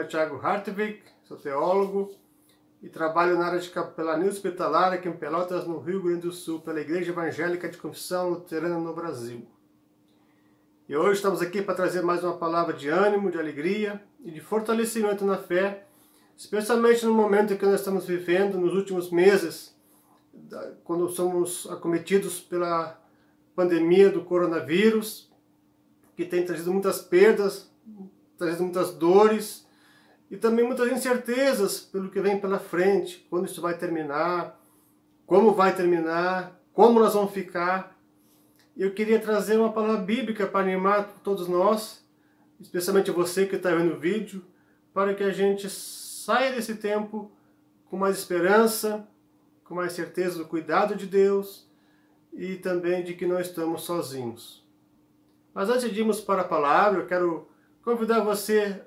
nome é Thiago Hartwig, sou teólogo e trabalho na área de capelania hospitalar aqui em Pelotas, no Rio Grande do Sul, pela Igreja Evangélica de Confissão Luterana no Brasil. E hoje estamos aqui para trazer mais uma palavra de ânimo, de alegria e de fortalecimento na fé, especialmente no momento que nós estamos vivendo, nos últimos meses, quando somos acometidos pela pandemia do coronavírus, que tem trazido muitas perdas, trazido muitas dores e também muitas incertezas pelo que vem pela frente, quando isso vai terminar, como vai terminar, como nós vamos ficar. Eu queria trazer uma palavra bíblica para animar todos nós, especialmente você que está vendo o vídeo, para que a gente saia desse tempo com mais esperança, com mais certeza do cuidado de Deus e também de que não estamos sozinhos. Mas antes de irmos para a palavra, eu quero convidar você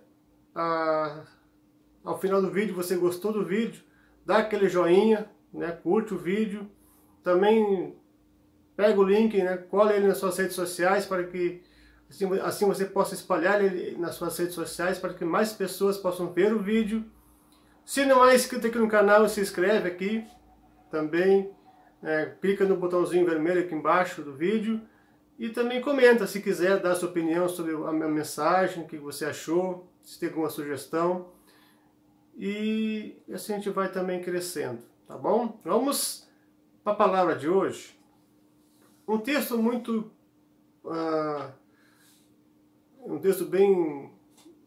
ao final do vídeo, você gostou do vídeo, dá aquele joinha, né, curte o vídeo, também pega o link, né, cola ele nas suas redes sociais para que assim você possa espalhar ele nas suas redes sociais para que mais pessoas possam ver o vídeo. Se não é inscrito aqui no canal, se inscreve aqui também, clica no botãozinho vermelho aqui embaixo do vídeo e também comenta se quiser dar sua opinião sobre a minha mensagem, o que você achou, se tem alguma sugestão. E assim a gente vai também crescendo, tá bom? Vamos para a palavra de hoje. Um texto um texto bem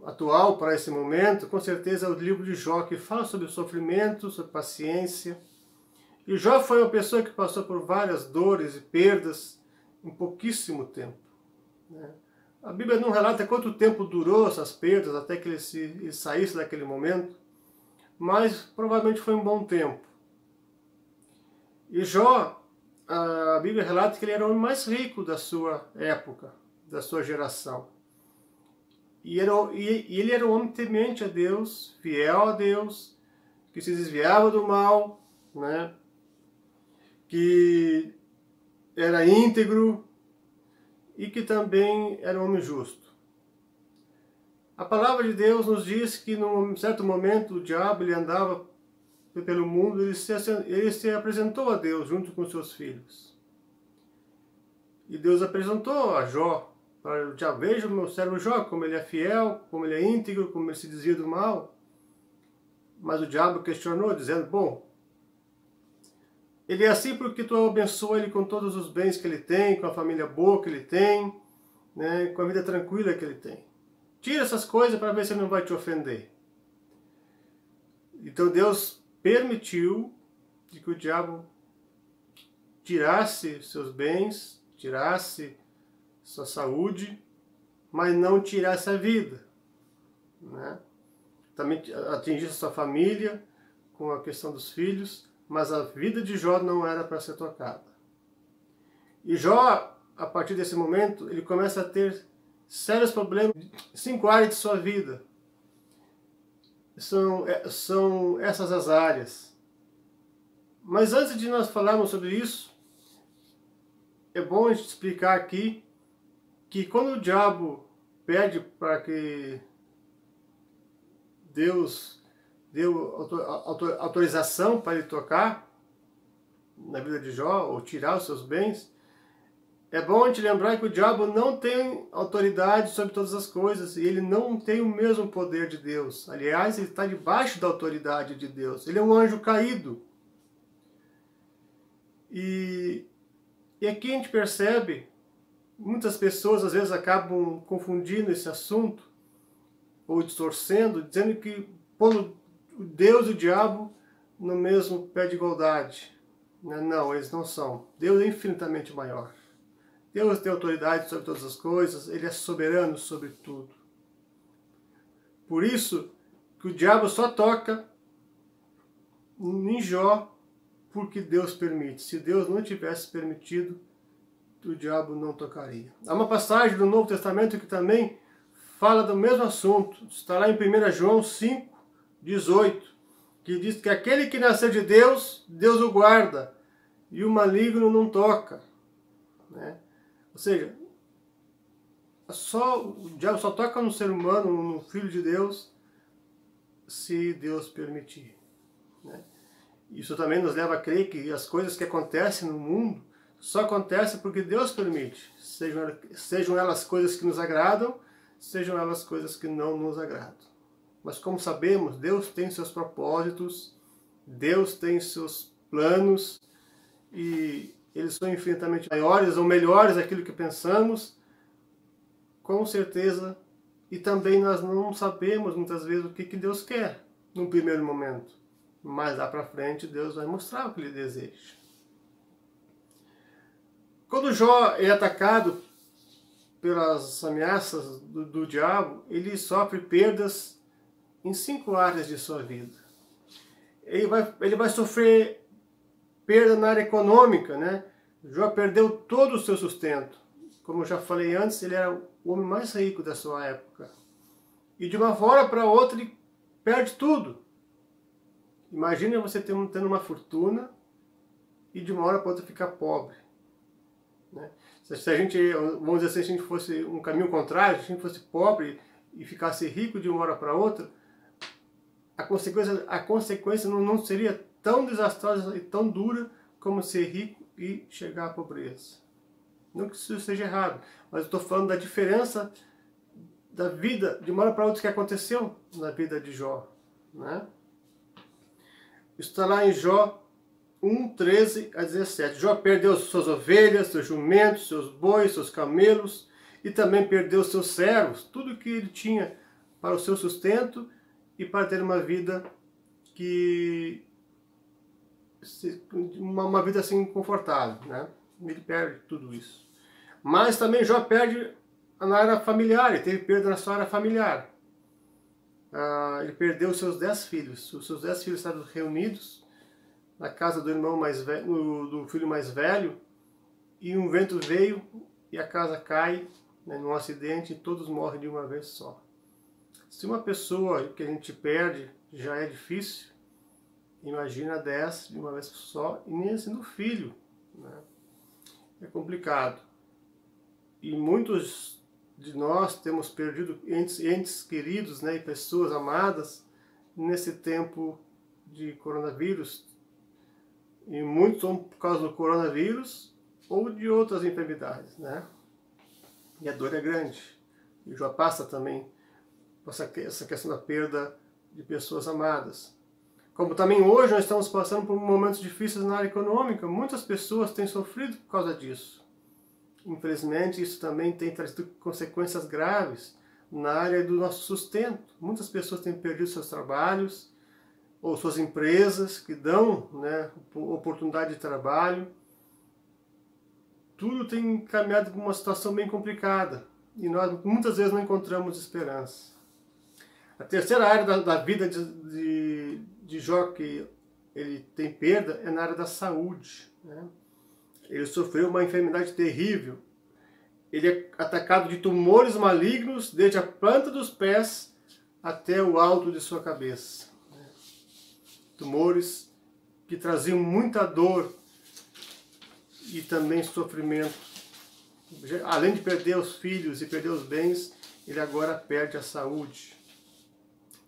atual para esse momento, com certeza é o livro de Jó, que fala sobre o sofrimento, sobre paciência. E Jó foi uma pessoa que passou por várias dores e perdas em pouquíssimo tempo, né? A Bíblia não relata quanto tempo durou essas perdas até que ele saísse daquele momento, mas provavelmente foi um bom tempo. E Jó, a Bíblia relata que ele era o homem mais rico da sua época, da sua geração. E ele era um homem temente a Deus, fiel a Deus, que se desviava do mal, né? Que era íntegro e que também era um homem justo. A palavra de Deus nos diz que num certo momento o diabo ele andava pelo mundo, ele se apresentou a Deus junto com seus filhos. E Deus apresentou a Jó para o diabo: veja o meu servo Jó, como ele é fiel, como ele é íntegro, como ele se desvia do mal. Mas o diabo questionou, dizendo: bom, ele é assim porque tu abençoa ele com todos os bens que ele tem, com a família boa que ele tem, né, com a vida tranquila que ele tem. Tira essas coisas para ver se ele não vai te ofender. Então Deus permitiu que o diabo tirasse seus bens, tirasse sua saúde, mas não tirasse a vida, né? Também atingisse sua família com a questão dos filhos, mas a vida de Jó não era para ser tocada. E Jó, a partir desse momento, ele começa a ter sérios problemas em 5 áreas de sua vida. São essas as áreas. Mas antes de nós falarmos sobre isso, é bom a gente explicar aqui que quando o diabo pede para que Deus deu autorização para ele tocar na vida de Jó, ou tirar os seus bens, é bom a gente lembrar que o diabo não tem autoridade sobre todas as coisas, e ele não tem o mesmo poder de Deus. Aliás, ele está debaixo da autoridade de Deus. Ele é um anjo caído. E aqui a gente percebe, muitas pessoas às vezes acabam confundindo esse assunto, ou distorcendo, dizendo que pondo Deus e o diabo no mesmo pé de igualdade. Não, eles não são. Deus é infinitamente maior. Deus tem autoridade sobre todas as coisas, ele é soberano sobre tudo. Por isso que o diabo só toca em Jó porque Deus permite. Se Deus não tivesse permitido, o diabo não tocaria. Há uma passagem do Novo Testamento que também fala do mesmo assunto. Está lá em 1 João 5:18, que diz que aquele que nasceu de Deus, Deus o guarda, e o maligno não toca, né? Ou seja, o diabo só toca no ser humano, no Filho de Deus, se Deus permitir, né? Isso também nos leva a crer que as coisas que acontecem no mundo só acontecem porque Deus permite, sejam elas coisas que nos agradam, sejam elas coisas que não nos agradam. Mas como sabemos, Deus tem seus propósitos, Deus tem seus planos, e eles são infinitamente maiores ou melhores daquilo que pensamos, com certeza. E também nós não sabemos muitas vezes o que Deus quer no primeiro momento, mas lá para frente Deus vai mostrar o que Ele deseja. Quando Jó é atacado pelas ameaças do diabo, ele sofre perdas em 5 áreas de sua vida. Ele vai sofrer perda na área econômica, né? Jó perdeu todo o seu sustento. Como eu já falei antes, ele era o homem mais rico da sua época. E de uma hora para outra ele perde tudo. Imagina você tendo uma fortuna e de uma hora para outra ficar pobre, né? Se a gente, vamos dizer assim, se a gente fosse um caminho contrário, se a gente fosse pobre e ficasse rico de uma hora para outra, a consequência não seria tão desastrosa e tão dura como ser rico e chegar à pobreza. Não que isso seja errado, mas eu estou falando da diferença da vida de uma hora para outra que aconteceu na vida de Jó, né? Isso está lá em Jó 1, 13 a 17. Jó perdeu suas ovelhas, seus jumentos, seus bois, seus camelos, e também perdeu seus servos, tudo que ele tinha para o seu sustento e para ter uma vida uma vida assim confortável, né? Ele perde tudo isso. Mas também Jó perde na área familiar, ele teve perda na sua área familiar. Ele perdeu seus 10 filhos. Os seus 10 filhos estavam reunidos na casa do irmão mais velho, do filho mais velho, e um vento veio e a casa cai, né, num acidente, e todos morrem de uma vez só. Se uma pessoa que a gente perde já é difícil, imagina 10 de uma vez só, e nem sendo filho, né? É complicado. E muitos de nós temos perdido entes queridos, né, e pessoas amadas nesse tempo de coronavírus. E muitos são por causa do coronavírus ou de outras enfermidades, né? E a dor é grande. E já passa também essa questão da perda de pessoas amadas. Como também hoje nós estamos passando por momentos difíceis na área econômica, muitas pessoas têm sofrido por causa disso. Infelizmente, isso também tem trazido consequências graves na área do nosso sustento. Muitas pessoas têm perdido seus trabalhos, ou suas empresas que dão, né, oportunidade de trabalho. Tudo tem caminhado para uma situação bem complicada e nós muitas vezes não encontramos esperança. A terceira área da vida de Jó que ele tem perda é na área da saúde, né? Ele sofreu uma enfermidade terrível. Ele é atacado de tumores malignos desde a planta dos pés até o alto de sua cabeça. Tumores que traziam muita dor e também sofrimento. Além de perder os filhos e perder os bens, ele agora perde a saúde.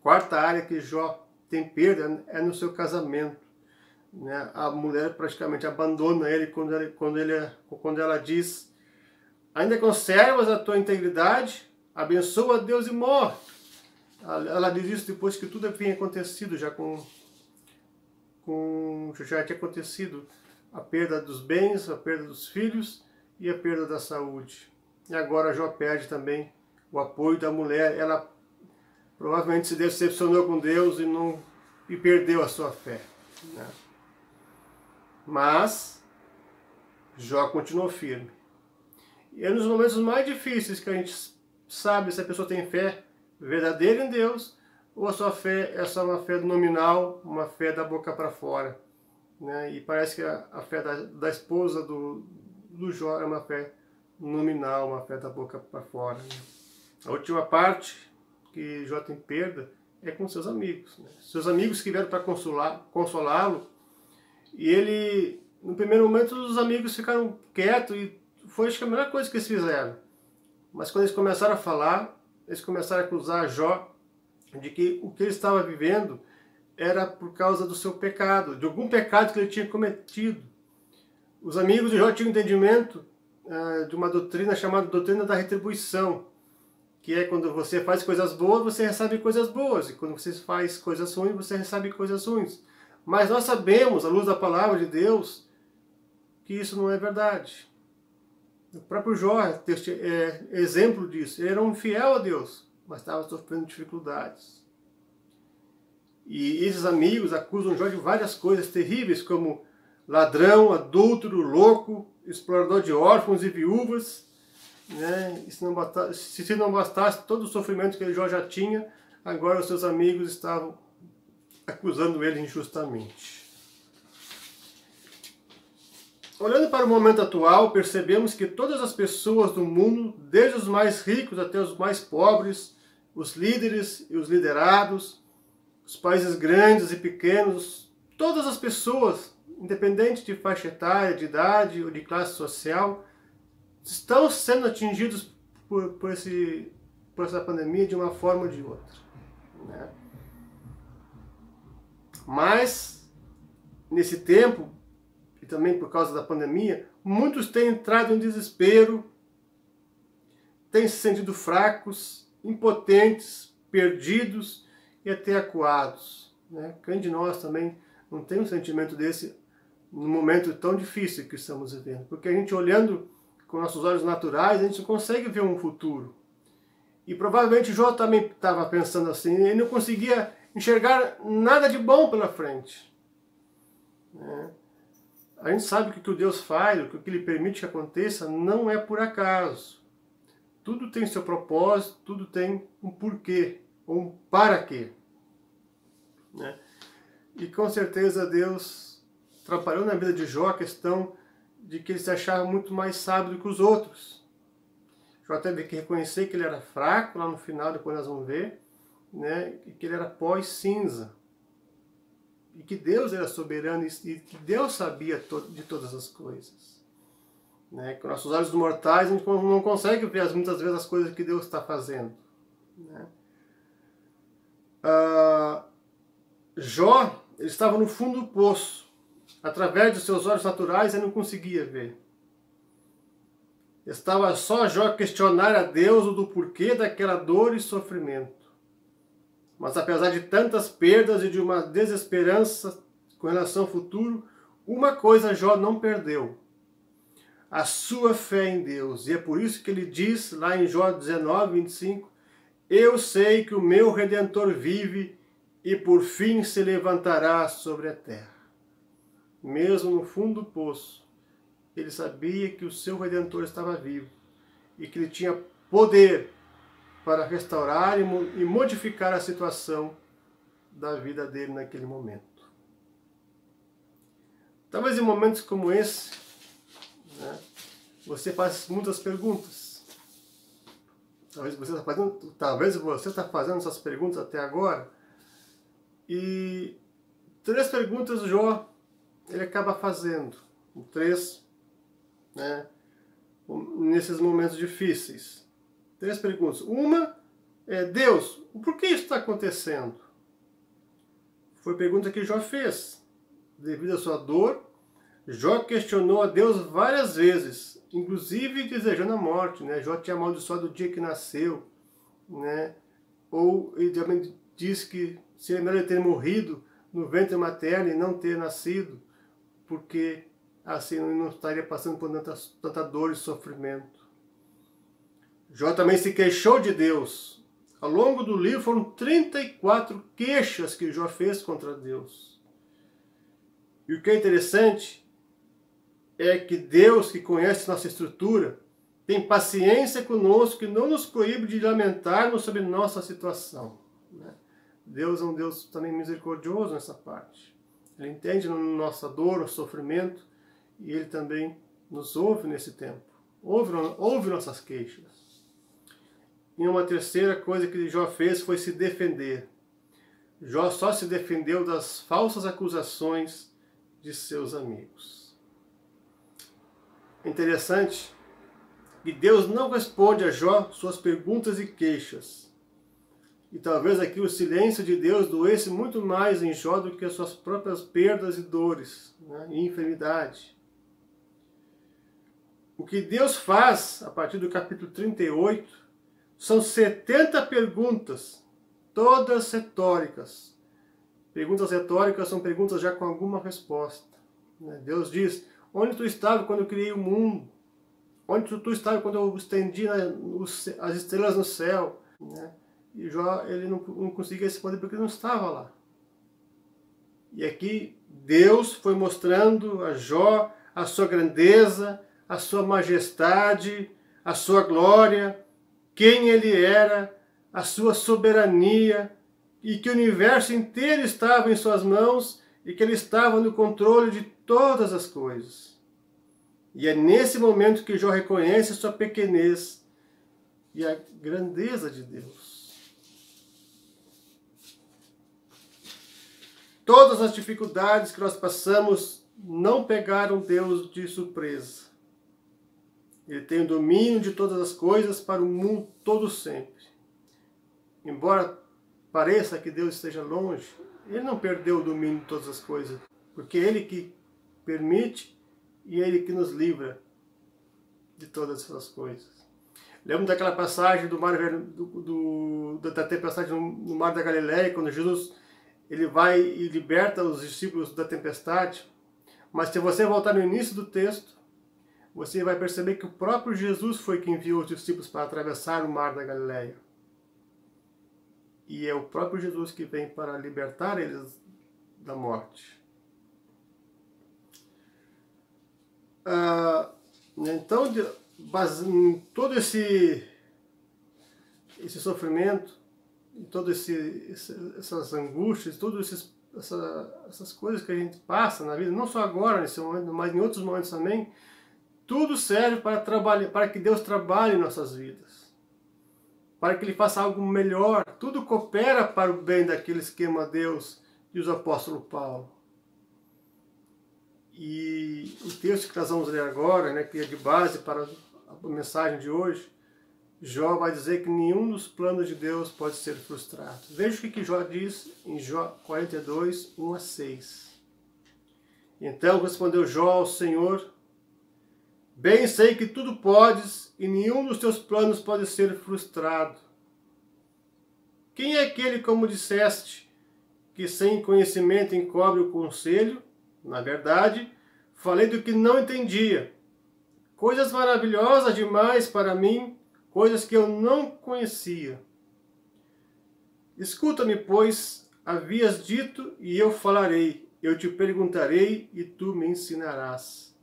Quarta área que Jó tem perda é no seu casamento, né? A mulher praticamente abandona ele quando ela diz: ainda conservas a tua integridade, abençoa a Deus e morre. Ela diz isso depois que tudo havia acontecido, já tinha acontecido a perda dos bens, a perda dos filhos e a perda da saúde. E agora Jó perde também o apoio da mulher. Ela provavelmente se decepcionou com Deus e perdeu a sua fé, né? Mas Jó continuou firme. E é nos momentos mais difíceis que a gente sabe se a pessoa tem fé verdadeira em Deus ou a sua fé é só uma fé nominal, uma fé da boca para fora, né? E parece que a fé da esposa do Jó é uma fé nominal, uma fé da boca para fora, né? A última parte que Jó tem perda é com seus amigos, né? Seus amigos que vieram para consolá-lo, e ele, no primeiro momento, os amigos ficaram quietos e foi, acho que, a melhor coisa que eles fizeram. Mas quando eles começaram a falar, eles começaram a acusar Jó de que o que ele estava vivendo era por causa do seu pecado, de algum pecado que ele tinha cometido. Os amigos de Jó tinham entendimento de uma doutrina chamada doutrina da retribuição, que é quando você faz coisas boas, você recebe coisas boas, e quando você faz coisas ruins, você recebe coisas ruins. Mas nós sabemos, à luz da palavra de Deus, que isso não é verdade. O próprio Jó é exemplo disso. Ele era um fiel a Deus, mas estava sofrendo dificuldades. E esses amigos acusam Jó de várias coisas terríveis, como ladrão, adúltero, louco, explorador de órfãos e viúvas. Né? E se não bastasse todo o sofrimento que Jó já tinha, agora os seus amigos estavam acusando ele injustamente. Olhando para o momento atual, percebemos que todas as pessoas do mundo, desde os mais ricos até os mais pobres, os líderes e os liderados, os países grandes e pequenos, todas as pessoas, independente de faixa etária, de idade ou de classe social, estão sendo atingidos por essa pandemia de uma forma ou de outra. Né? Mas, nesse tempo, e também por causa da pandemia, muitos têm entrado em desespero, têm se sentido fracos, impotentes, perdidos e até acuados. Né? Quem de nós também não tem um sentimento desse num momento tão difícil que estamos vivendo? Porque a gente, olhando com nossos olhos naturais, a gente não consegue ver um futuro. E provavelmente Jó também estava pensando assim, ele não conseguia enxergar nada de bom pela frente. Né? A gente sabe que o que Deus faz, o que Ele permite que aconteça, não é por acaso. Tudo tem seu propósito, tudo tem um porquê, ou um para quê. Né? E com certeza Deus trabalhou na vida de Jó a questão de que ele se achava muito mais sábio do que os outros. Jó teve que reconhecer que ele era fraco, lá no final, depois nós vamos ver, né? E que ele era pó e cinza. E que Deus era soberano e que Deus sabia de todas as coisas. Né? Com nossos olhos mortais, a gente não consegue ver muitas vezes as coisas que Deus está fazendo. Né? Jó, ele estava no fundo do poço. Através dos seus olhos naturais, ele não conseguia ver. Estava só Jó a questionar a Deus o do porquê daquela dor e sofrimento. Mas apesar de tantas perdas e de uma desesperança com relação ao futuro, uma coisa Jó não perdeu: a sua fé em Deus. E é por isso que ele diz lá em Jó 19, 25, eu sei que o meu Redentor vive e por fim se levantará sobre a terra. Mesmo no fundo do poço, ele sabia que o seu Redentor estava vivo e que ele tinha poder para restaurar e modificar a situação da vida dele naquele momento. Talvez em momentos como esse, né, você faça muitas perguntas. Talvez você está fazendo essas perguntas até agora. E 3 perguntas Jó ele acaba fazendo. 3, né, nesses momentos difíceis. 3 perguntas. Uma é: Deus, por que isso está acontecendo? Foi a pergunta que Jó fez. Devido à sua dor, Jó questionou a Deus várias vezes, inclusive desejando a morte. Né? Jó tinha amaldiçoado o dia que nasceu. Né? Ou ele também disse que seria melhor ele ter morrido no ventre materno e não ter nascido, porque assim ele não estaria passando por tanta dor e sofrimento. Jó também se queixou de Deus. Ao longo do livro foram 34 queixas que Jó fez contra Deus. E o que é interessante é que Deus, que conhece nossa estrutura, tem paciência conosco e não nos proíbe de lamentarmos sobre nossa situação. Né? Deus é um Deus também misericordioso nessa parte. Ele entende a nossa dor, o sofrimento, e Ele também nos ouve nesse tempo. Ouve nossas queixas. E uma terceira coisa que Jó fez foi se defender. Jó só se defendeu das falsas acusações de seus amigos. É interessante que Deus não responde a Jó suas perguntas e queixas. E talvez aqui o silêncio de Deus doesse muito mais em Jó do que as suas próprias perdas e dores, né, e enfermidade. O que Deus faz, a partir do capítulo 38, são 70 perguntas, todas retóricas. Perguntas retóricas são perguntas já com alguma resposta. Deus diz: onde tu estava quando eu criei o mundo? Onde tu estava quando eu estendi as estrelas no céu? E Jó, ele não conseguia responder porque ele não estava lá. E aqui Deus foi mostrando a Jó a sua grandeza, a sua majestade, a sua glória, quem ele era, a sua soberania, e que o universo inteiro estava em suas mãos e que ele estava no controle de todas as coisas. E é nesse momento que Jó reconhece a sua pequenez e a grandeza de Deus. Todas as dificuldades que nós passamos não pegaram Deus de surpresa. Ele tem o domínio de todas as coisas para o mundo todo sempre. Embora pareça que Deus esteja longe, ele não perdeu o domínio de todas as coisas, porque é ele que permite e é ele que nos livra de todas essas coisas. Lembro daquela passagem do mar, da tempestade no mar da Galileia, quando Jesus ele vai e liberta os discípulos da tempestade. Mas se você voltar no início do texto, você vai perceber que o próprio Jesus foi quem enviou os discípulos para atravessar o mar da Galileia. E é o próprio Jesus que vem para libertar eles da morte. Então, todo esse sofrimento, todas essas angústias, todas essas coisas que a gente passa na vida, não só agora, nesse momento, mas em outros momentos também, tudo serve para que Deus trabalhe em nossas vidas. Para que Ele faça algo melhor. Tudo coopera para o bem daqueles que amam a Deus, diz o apóstolo Paulo. E o texto que nós vamos ler agora, né, que é de base para a mensagem de hoje, Jó vai dizer que nenhum dos planos de Deus pode ser frustrado. Veja o que Jó diz em Jó 42, 1 a 6. Então respondeu Jó ao Senhor: bem sei que tudo podes e nenhum dos teus planos pode ser frustrado. Quem é aquele, como disseste, que sem conhecimento encobre o conselho? Na verdade, falei do que não entendia. Coisas maravilhosas demais para mim, coisas que eu não conhecia. Escuta-me, pois, havias dito, e eu falarei. Eu te perguntarei, e tu me ensinarás.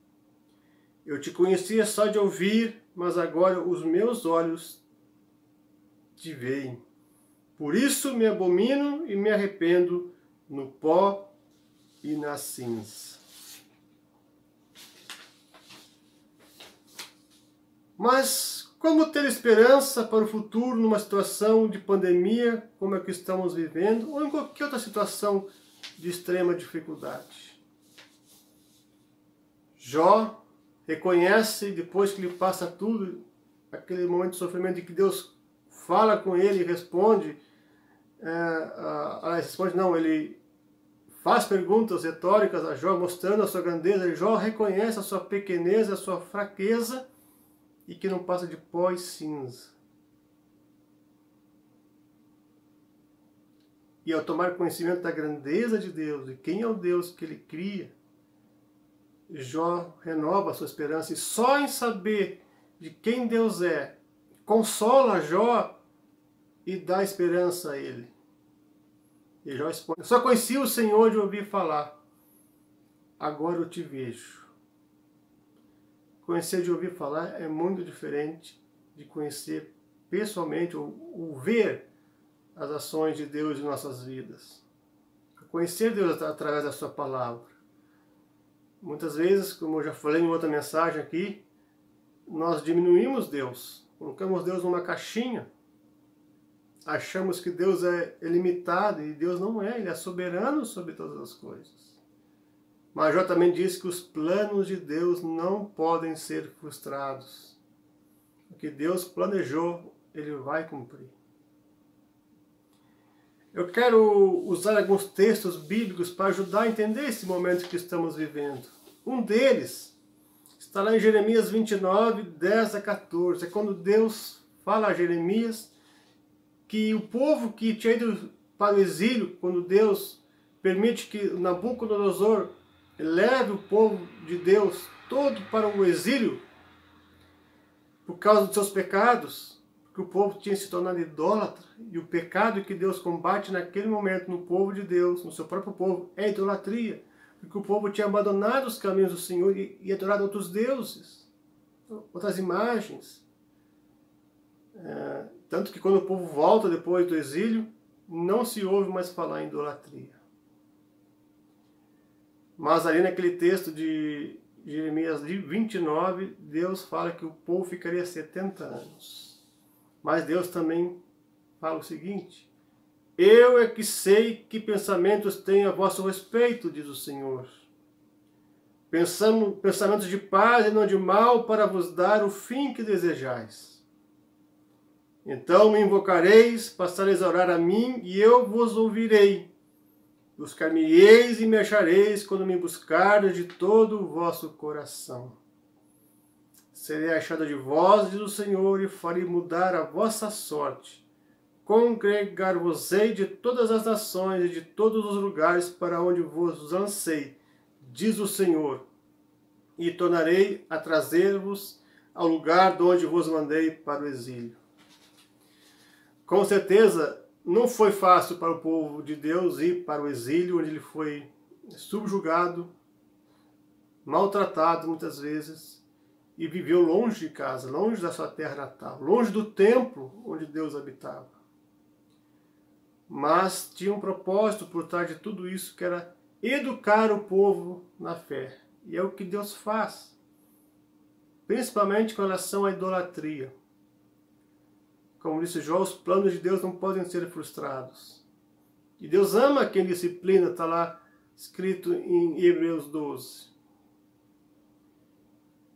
Eu te conhecia só de ouvir, mas agora os meus olhos te veem. Por isso me abomino e me arrependo no pó e na cinza. Mas como ter esperança para o futuro numa situação de pandemia como a que estamos vivendo, ou em qualquer outra situação de extrema dificuldade? Jó reconhece, depois que ele passa tudo, aquele momento de sofrimento em que Deus fala com ele e responde, ele faz perguntas retóricas a Jó, mostrando a sua grandeza. Jó reconhece a sua pequenez, a sua fraqueza, e que não passa de pó e cinza. E ao tomar conhecimento da grandeza de Deus, e quem é o Deus que ele cria, Jó renova a sua esperança, e só em saber de quem Deus é, consola Jó e dá esperança a ele. E Jó responde: eu só conhecia o Senhor de ouvir falar, agora eu te vejo. Conhecer de ouvir falar é muito diferente de conhecer pessoalmente ou ver as ações de Deus em nossas vidas. Conhecer Deus através da sua palavra. Muitas vezes, como eu já falei em outra mensagem aqui, nós diminuímos Deus, colocamos Deus numa caixinha, achamos que Deus é ilimitado, e Deus não é, Ele é soberano sobre todas as coisas. Mas Jó também diz que os planos de Deus não podem ser frustrados. O que Deus planejou, Ele vai cumprir. Eu quero usar alguns textos bíblicos para ajudar a entender esse momento que estamos vivendo. Um deles está lá em Jeremias 29, 10 a 14. É quando Deus fala a Jeremias que o povo que tinha ido para o exílio, quando Deus permite que Nabucodonosor leve o povo de Deus todo para o exílio, por causa dos seus pecados, porque o povo tinha se tornado idólatra, e o pecado que Deus combate naquele momento no povo de Deus, no seu próprio povo, é a idolatria, porque o povo tinha abandonado os caminhos do Senhor e adorado outros deuses, outras imagens. Tanto que quando o povo volta depois do exílio, não se ouve mais falar em idolatria. Mas ali naquele texto de Jeremias 29, Deus fala que o povo ficaria 70 anos. Mas Deus também fala o seguinte: eu é que sei que pensamentos tenho a vosso respeito, diz o Senhor. Pensamentos de paz e não de mal, para vos dar o fim que desejais. Então me invocareis, passareis a orar a mim, e eu vos ouvirei. Buscar-me-eis e me achareis, quando me buscardes de todo o vosso coração. Serei achado de vós, diz o Senhor, e farei mudar a vossa sorte. Congregar-vos-ei de todas as nações e de todos os lugares para onde vos lancei, diz o Senhor, e tornarei a trazer-vos ao lugar de onde vos mandei para o exílio. Com certeza, não foi fácil para o povo de Deus ir para o exílio, onde ele foi subjugado, maltratado muitas vezes, e viveu longe de casa, longe da sua terra natal, longe do templo onde Deus habitava. Mas tinha um propósito por trás de tudo isso, que era educar o povo na fé. E é o que Deus faz, principalmente com relação à idolatria. Como disse Jó, os planos de Deus não podem ser frustrados. E Deus ama quem disciplina, está lá escrito em Hebreus 12.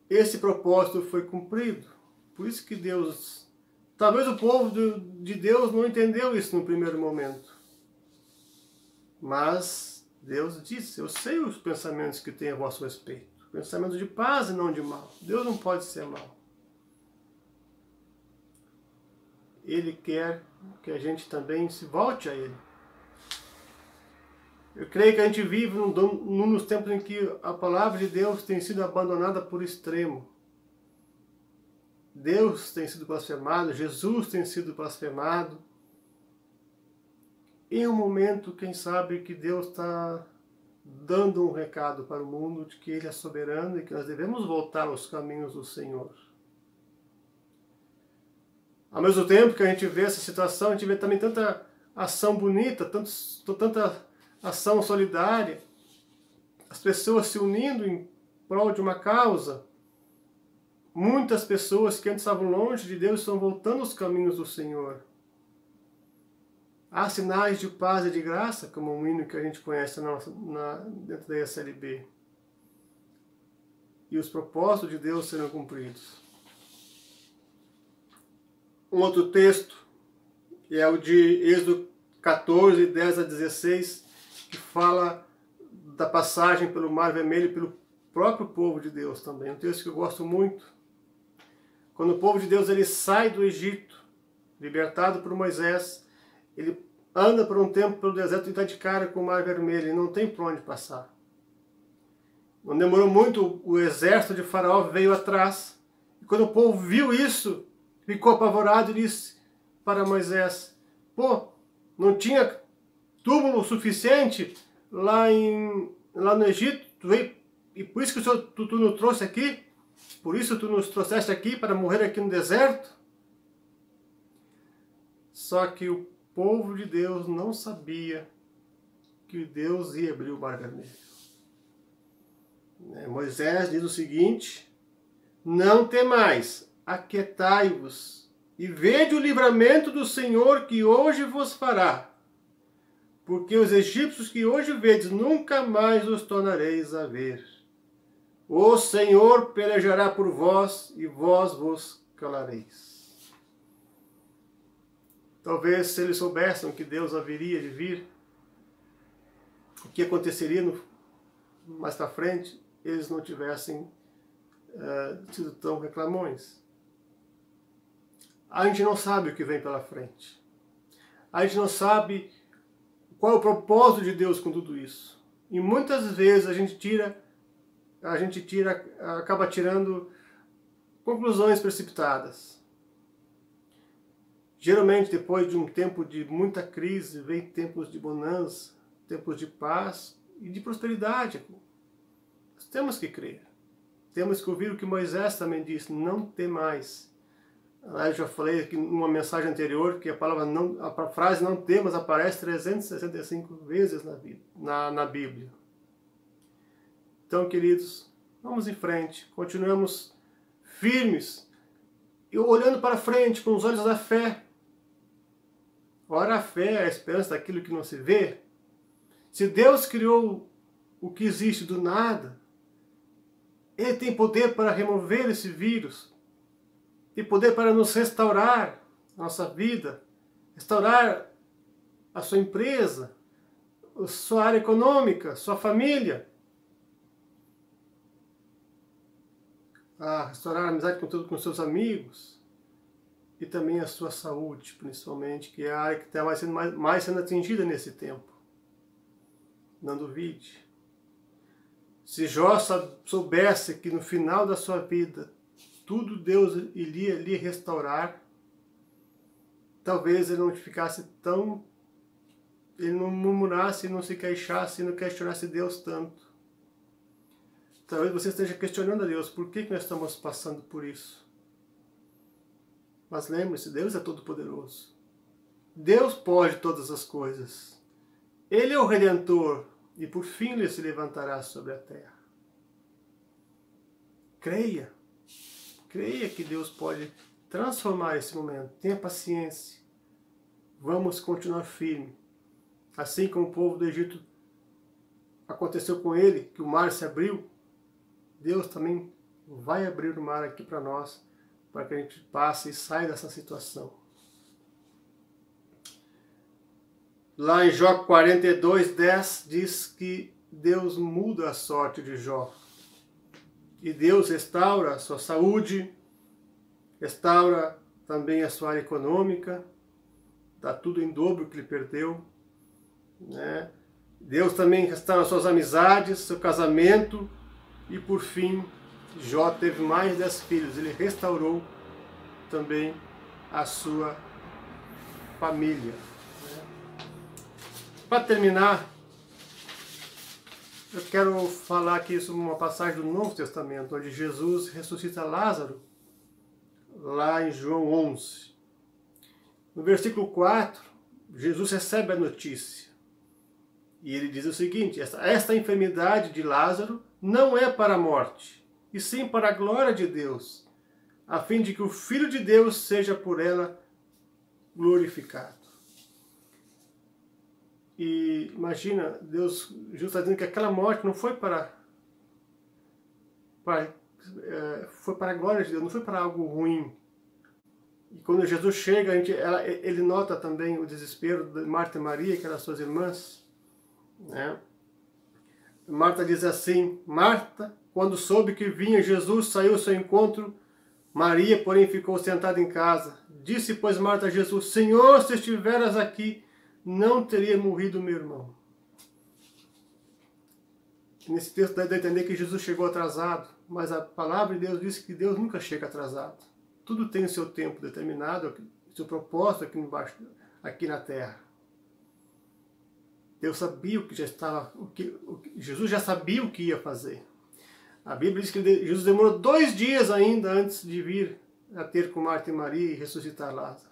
Esse propósito foi cumprido. Por isso que Deus... Talvez o povo de Deus não entendeu isso no primeiro momento. Mas Deus disse: eu sei os pensamentos que tenho a vosso respeito. Pensamentos de paz e não de mal. Deus não pode ser mal. Ele quer que a gente também se volte a Ele. Eu creio que a gente vive nos tempos em que a palavra de Deus tem sido abandonada por extremo. Deus tem sido blasfemado, Jesus tem sido blasfemado. Em um momento, quem sabe, que Deus está dando um recado para o mundo de que Ele é soberano e que nós devemos voltar aos caminhos do Senhor. Ao mesmo tempo que a gente vê essa situação, a gente vê também tanta ação bonita, tanta ação solidária, as pessoas se unindo em prol de uma causa. Muitas pessoas que antes estavam longe de Deus estão voltando aos caminhos do Senhor. Há sinais de paz e de graça, como um hino que a gente conhece dentro da ESLB. E os propósitos de Deus serão cumpridos. Um outro texto é o de Êxodo 14, 10 a 16, que fala da passagem pelo Mar Vermelho pelo próprio povo de Deus também. Um texto que eu gosto muito. Quando o povo de Deus ele sai do Egito, libertado por Moisés, ele anda por um tempo pelo deserto e está de cara com o Mar Vermelho, e não tem por onde passar. Não demorou muito, o exército de Faraó veio atrás, e quando o povo viu isso, ficou apavorado e disse para Moisés: pô, não tinha túmulo suficiente lá no Egito, e por isso que tu nos trouxe aqui? Por isso tu nos trouxeste aqui para morrer aqui no deserto? Só que o povo de Deus não sabia que Deus ia abrir o Mar Vermelho. Moisés diz o seguinte: não temais, aquietai-vos e vede o livramento do Senhor que hoje vos fará, porque os egípcios que hoje vedes nunca mais os tornareis a ver. O Senhor pelejará por vós e vós vos calareis. Talvez se eles soubessem que Deus haveria de vir, o que aconteceria mais para frente, eles não tivessem sido tão reclamões. A gente não sabe o que vem pela frente. A gente não sabe qual é o propósito de Deus com tudo isso. E muitas vezes a gente acaba tirando conclusões precipitadas. Geralmente, depois de um tempo de muita crise, vem tempos de bonança, tempos de paz e de prosperidade. Nós temos que crer. Temos que ouvir o que Moisés também disse: não temais. Eu já falei aqui numa mensagem anterior que a frase não temas aparece 365 vezes na Bíblia. Então, queridos, vamos em frente, continuamos firmes e olhando para frente com os olhos da fé. Ora, a fé é a esperança daquilo que não se vê. Se Deus criou o que existe do nada, Ele tem poder para remover esse vírus, tem poder para nos restaurar a nossa vida, restaurar a sua empresa, a sua área econômica, sua família, restaurar a amizade com seus amigos e também a sua saúde, principalmente, que é a área que está mais sendo atingida nesse tempo. Não duvide. Se Jó soubesse que no final da sua vida tudo Deus iria lhe restaurar, talvez ele não ficasse tão... ele não murmurasse, não se queixasse, não questionasse Deus tanto. Talvez você esteja questionando a Deus, por que nós estamos passando por isso? Mas lembre-se, Deus é todo-poderoso. Deus pode todas as coisas. Ele é o Redentor e por fim Ele se levantará sobre a terra. Creia. Creia que Deus pode transformar esse momento. Tenha paciência. Vamos continuar firme. Assim como o povo do Egito aconteceu com ele, que o mar se abriu, Deus também vai abrir o mar aqui para nós, para que a gente passe e saia dessa situação. Lá em Jó 42:10 diz que Deus muda a sorte de Jó. E Deus restaura a sua saúde, restaura também a sua área econômica, dá tudo em dobro que ele perdeu, né? Deus também restaura suas amizades, seu casamento e por fim Jó teve mais 10 filhos. Ele restaurou também a sua família. Para terminar, eu quero falar aqui sobre uma passagem do Novo Testamento, onde Jesus ressuscita Lázaro, lá em João 11. No versículo 4, Jesus recebe a notícia. E ele diz o seguinte: esta enfermidade de Lázaro não é para a morte, e sim para a glória de Deus, a fim de que o Filho de Deus seja por ela glorificado. E imagina, Jesus está dizendo que aquela morte não foi foi para a glória de Deus, não foi para algo ruim. E quando Jesus chega, ele nota também o desespero de Marta e Maria, que eram suas irmãs, né? Marta diz assim: Marta, quando soube que vinha Jesus, saiu ao seu encontro. Maria, porém, ficou sentada em casa. Disse, pois, Marta a Jesus: Senhor, se estiveras aqui, não teria morrido meu irmão. Nesse texto dá a entender que Jesus chegou atrasado, mas a palavra de Deus diz que Deus nunca chega atrasado. Tudo tem o seu tempo determinado, o seu propósito aqui na terra. Deus sabia o que já estava, Jesus já sabia o que ia fazer. A Bíblia diz que Jesus demorou 2 dias ainda antes de vir a ter com Marta e Maria e ressuscitar Lázaro.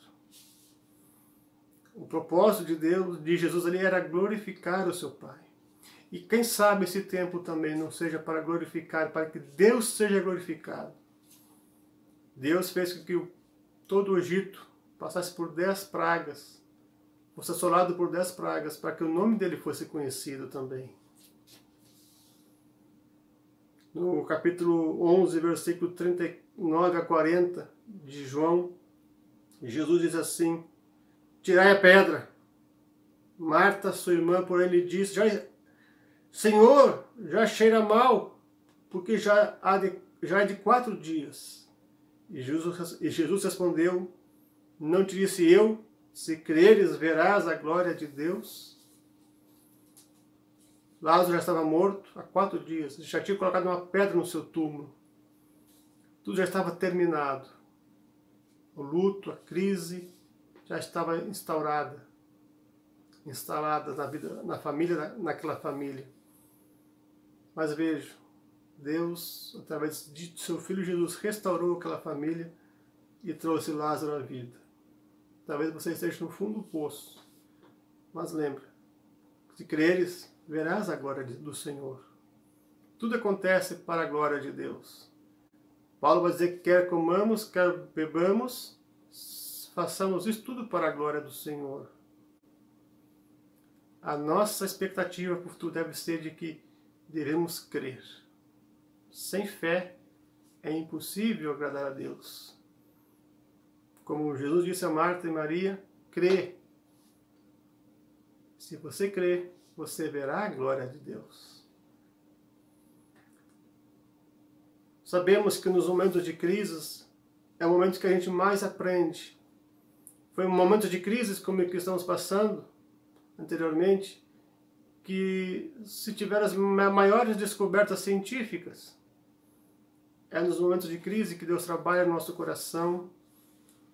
O propósito de Jesus ali era glorificar o seu Pai. E quem sabe esse tempo também não seja para glorificar, para que Deus seja glorificado. Deus fez com que todo o Egito passasse por 10 pragas, fosse assolado por 10 pragas, para que o nome dele fosse conhecido também. No capítulo 11, versículo 39 a 40 de João, Jesus diz assim: tirai a pedra. Marta, sua irmã, porém, lhe disse, Senhor, já cheira mal, porque já é de 4 dias. E Jesus respondeu, não te disse eu, se creres, verás a glória de Deus? Lázaro já estava morto há 4 dias, já tinha colocado uma pedra no seu túmulo. Tudo já estava terminado. O luto, a crise já estava instalada na vida, na família, naquela família. Mas veja, Deus, através de seu Filho Jesus, restaurou aquela família e trouxe Lázaro à vida. Talvez você esteja no fundo do poço, mas lembra, se creres, verás a glória do Senhor. Tudo acontece para a glória de Deus. Paulo vai dizer que quer comamos, quer bebamos, façamos isso tudo para a glória do Senhor. A nossa expectativa para o futuro deve ser de que devemos crer. Sem fé é impossível agradar a Deus. Como Jesus disse a Marta e Maria, crê. Se você crê, você verá a glória de Deus. Sabemos que nos momentos de crises é o momento que a gente mais aprende. Foi um momento de crise como o que estamos passando anteriormente, que se tiver as maiores descobertas científicas, é nos momentos de crise que Deus trabalha no nosso coração,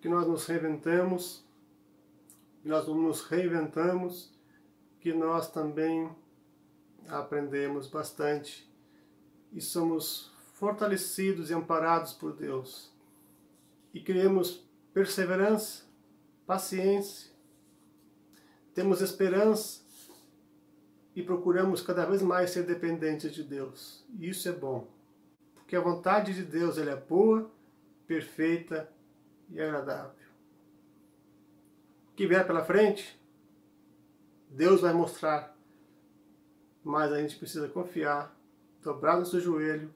que nós nos reinventamos, que nós também aprendemos bastante e somos fortalecidos e amparados por Deus. E criamos perseverança, paciência, temos esperança e procuramos cada vez mais ser dependentes de Deus. E isso é bom, porque a vontade de Deus ela é boa, perfeita e agradável. O que vier pela frente, Deus vai mostrar, mas a gente precisa confiar, dobrar nosso joelho,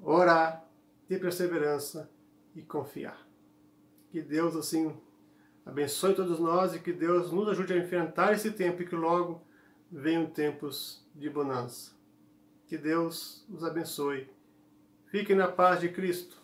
orar, ter perseverança e confiar. Que Deus assim abençoe todos nós e que Deus nos ajude a enfrentar esse tempo e que logo venham tempos de bonança. Que Deus os abençoe. Fiquem na paz de Cristo.